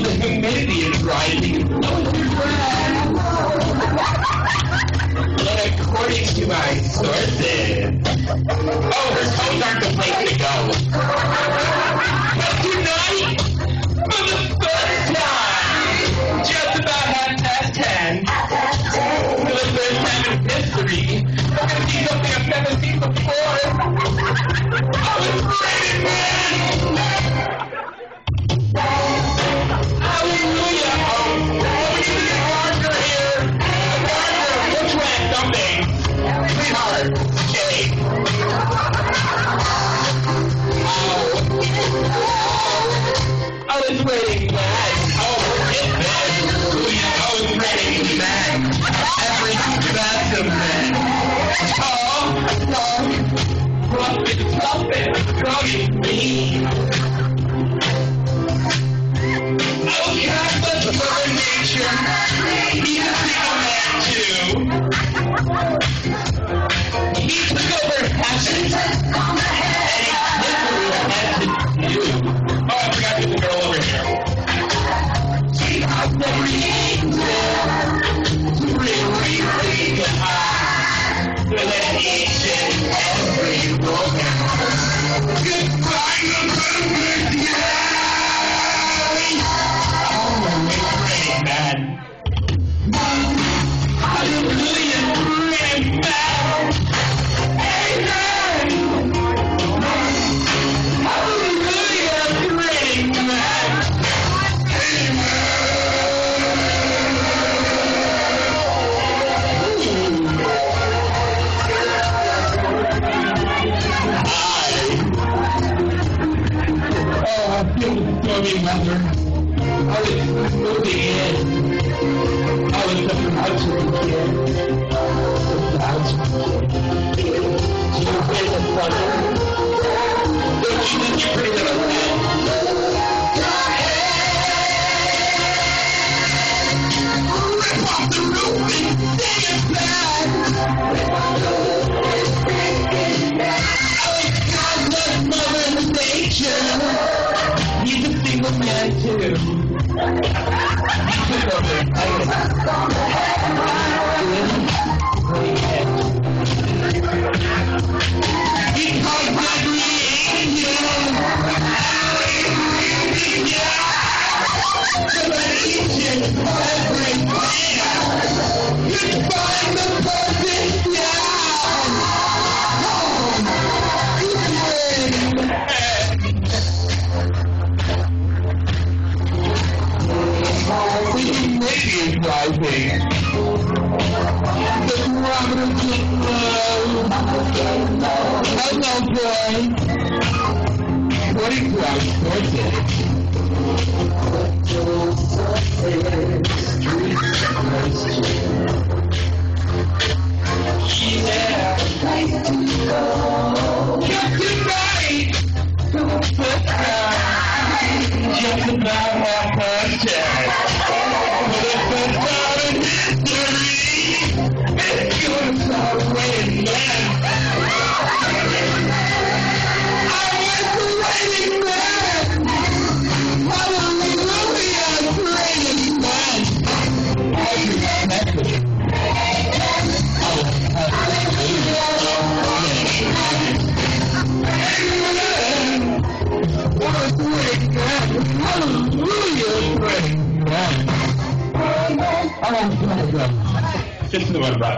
Oh, the humidity is rising. And according to my sources, oh, her toes aren't the place to go. But tonight, for the first time, just about 10:30, for the first time in history, we're going to see something I've never seen before. Oh, it's raining, man! Hallelujah! Oh, we need to get Martha here. Martha, which way? Something. Sweetheart. Jay. Oh, it's raining man. Oh, it's man. Oh, it's raining man. Every specimen. Oh, stop it. Rubbing me. Oh, God, let's Mother Nature. He's a single man, too. He took over heaven. And he literally had to do. Oh, I forgot there's a girl over here. She has the reason to really high with an each and every woman. Goodbye, November, yeah! Man. Hallelujah, bring back. Amen. Hallelujah, bring back. Oh, I feel the stormy weather. I was moving in. I was the production kid. The house kid. She was in the thunder. Don't you think you're pretty little man? Rip off the roof and sing it back. Oh, God bless Mother Nature. He's a single man too. He calls every angel. To the each and every man. You find the perfect down. Maybe it's rising. The barometer gets low. Hello, boy. According to our sources, yeah. Just tonight. Just about half past 10. For the first time in history, it's gonna start raining men. I was the raining man. Hallelujah, raining man. How you expect it? Oh, hallelujah. Just the one, bro.